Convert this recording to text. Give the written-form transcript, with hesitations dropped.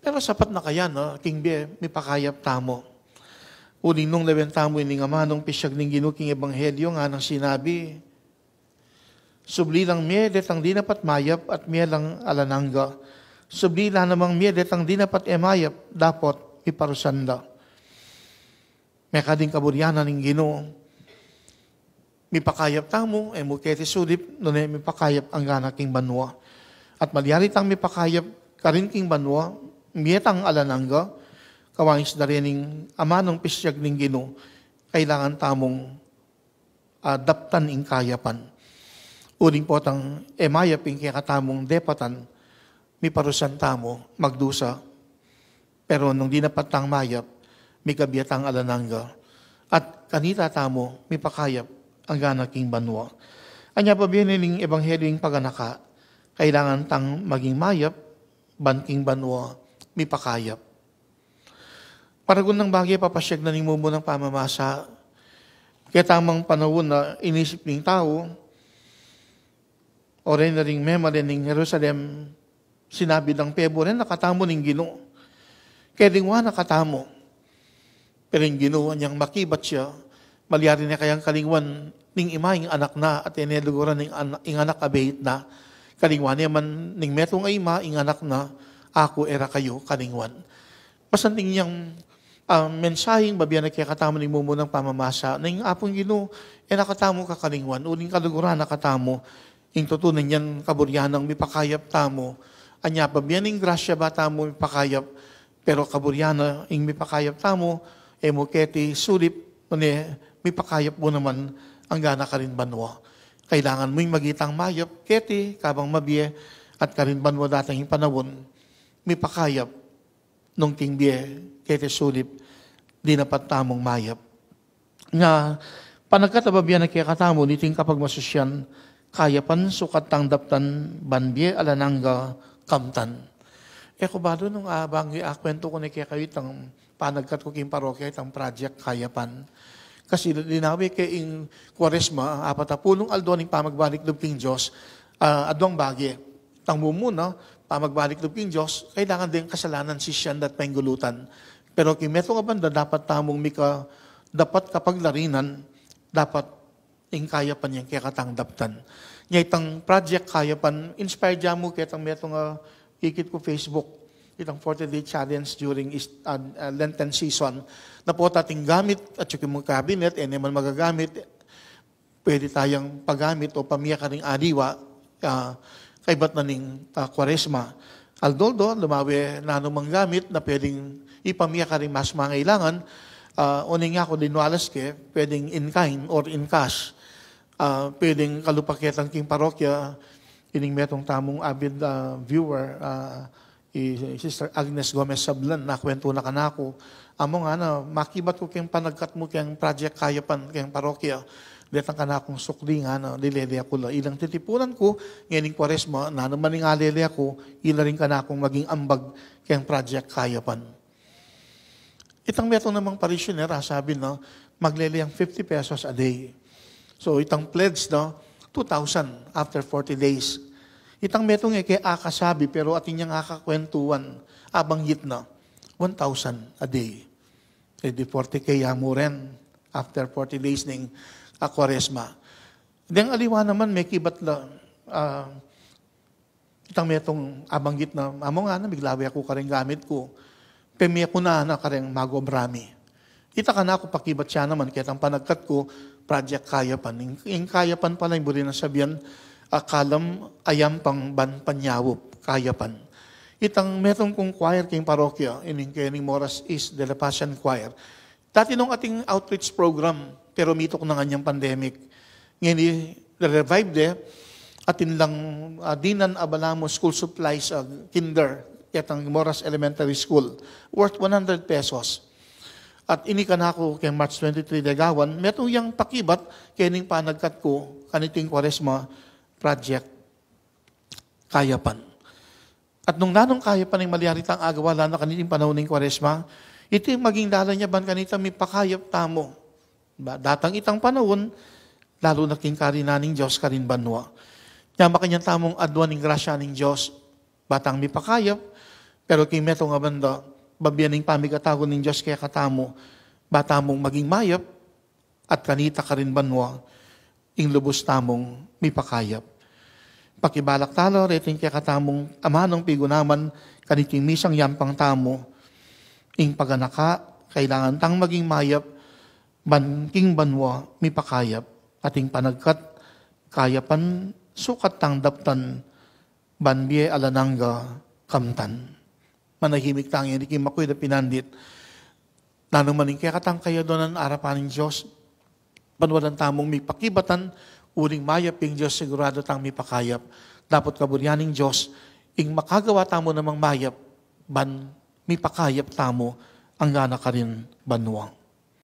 Pero sapat na kaya, no? King Bie, may pakayap tamo. Uling nung lawen tamo ining ama, nung pisyag ning ginuking ebanghelyo nga nang sinabi, subli lang miedet ang di napat mayap at lang alanangga. Subli lang namang miedet ang di napat emayap, dapat iparusanda. May kading kaburyanan ng Ginoo. May pakayap tamo, muketi sulip, nunay may pakayap ang ganaking banwa. At malyaritang may pakayap karin king banwa, miyetang alanangga, kawangis na rin ama ng pisyag ng Ginoo, kailangan tamong daptan ing kayapan. Uling po tang emayap ing kakatamong depatan, may parusan tamo, magdusa. Pero nung di napatang mayap, may kabiyatang alanangga. At kanita tamo, may pakayap ang ganaking banwa. Anya pa biniling ebanghelyo paganaka, kailangan tang maging mayap, banking banwa, may pakayap. Paragon ng bagay, papasyag na ni Mumo ng pamamasa, kaya tamang panahon na inisip ng tao, o rin na rin memory ng Jerusalem, sinabi ng Pebo rin, nakatamo ng Ginoo. Kaya rin nakatamo. Pero yung Ginoo niyang makibat siya, malyari na kayang kalingwan ning ima yung anak na at ineluguran ng anak abait na, kalingwan niya man ning metong ay ima, yung anak na, ako era kayo, kalingwan. Pasanting niyang mensaheng babiyan na kaya katamo ni Mumo ng pamamasa, na yung apong Ginoo, nakatamo ka kalingwan, uling kaluguran nakatamo, yung tutunan niyan kaburyanang may pakayap tamo, anya babiyan ng grasya ba tamo may pakayap, pero kaburyana yung may pakayap tamo, muketi sulip, may pakayap mo naman ang gana ka rin banwa. Kailangan mo'y magitang mayap, keti, kabang mabiye, at karin banwa dating panahon, may pakayap, nung King Bie, keti sulip, di napat tamong mayap. Nga, panagkatababiyan na kaya katamo, niting kapag masusyan, kayapan, sukat tang daptan, banbie, alanangga, kamtan. Kubado nung abang kwento ko na kaya kayo itang panagkat ko king parokya, itang project kayapan. Kasi linawi kay ing Kwaresma, 40 aldoning pamagbalik lub king Diyos, adwang bagay. Tang mumuna, pamagbalik lub king Diyos, kailangan din kasalanan sisyan dat painggulutan. Pero kung meto nga banda, dapat tamong mika, dapat kapag larinan, dapat ing kayapan niyang kaya katangdaptan. Nga itang project kayapan, inspired niya mo kaya itang meto nga ikit ko Facebook, itang 40-day challenge during Lenten season, na po tating gamit at yung mga cabinet, naman magagamit, pwede tayong paggamit o pamiya ka ring adiwa, kay ba't na ning Kwaresma. Aldoldo, lumawi na anumang gamit na pwedeng ipamiya ka ring mas mangailangan, uning nga ko dinualas ke, pwedeng in kind or in cash, pwedeng kalupaketang king parokya, ining metong tamong avid viewer, Sister Agnes Gomez Sablan, nakwento na kanako. Amo nga na, makibat ko kayong panagkat mo kayong project kayapan, kayong parokya, detang kanakong sukli nga na, lilele ako lang. Ilang titipunan ko, ngayon Kwaresma, na naman nga lele ako, ila rin kanakong maging ambag kayong project kayapan. Itang metong namang parishioner, sabi na, maglele ang 50 pesos a day. So itang pledge na, 2,000 after 40 days. Itang metong kay akasabi, pero atin niyang akakwentuan, abanggit na, 1,000 a day. Di 40K mo rin after 40 days ng Kwaresma. Then aliwa naman, may kibat la, itang metong abanggit na, amo nga na, biglawi ako karing gamit ko, pemi ako na karing magobrami. Ita ka na ako pakibat siya naman, kaya ang panagkat ko, project kayapan. Yung kayapan pala, yung buri na sabihan, kalam ayam pang panyawop, kayapan. Itang metong kong choir kayong parokya, ining Moras East de la Passion Choir. Dati nung ating outreach program, pero mitok na nganyang pandemic, ngayon revive de, atin lang dinan abalamo school supplies, kinder, itang Moras Elementary School, worth 100 pesos. At inikan ako kay March 23 dagawan, meto yang pakibat kay ning panagkat ko kaniting Kwaresma project kayapan. At nung nanong kayapan ng malyaritang agawa na kaniting panahon ng Kwaresma, ito yung maging dala niya ban kanita may pakayap tamo. Datang itang panahon, lalo na king karinaning Diyos karin banwa. Kaya makanyang tamong adwan ng grasya ng Diyos, batang may pakayap, Pero kay meto nga banda, babiyaning pamigatago ng Diyos kaya katamo, bata mong maging mayap, at kanita ka rin banwa, ing lubos tamong may pakayap. Pakibalak talo, retin kaya katamong amanong pigunaman, kaniting misang yampang tamo, ing paganaka, kailangan tang maging mayap, banking banwa, may pakayap, ating panagkat, kayapan, sukat tang daptan, banbie alanangga, kamtan. Manahimik tang hindi makoy na pinandit, nanong maning kaya katang kaya doon ang arapan ng Diyos, banwalan tamong may pakibatan, uling mayap yung Diyos, sigurado tang may pakayap. Dapat kaburyaning Diyos, ing makagawa tamo namang mayap, ban may pakayap tamo, ang gana ka rin banwa.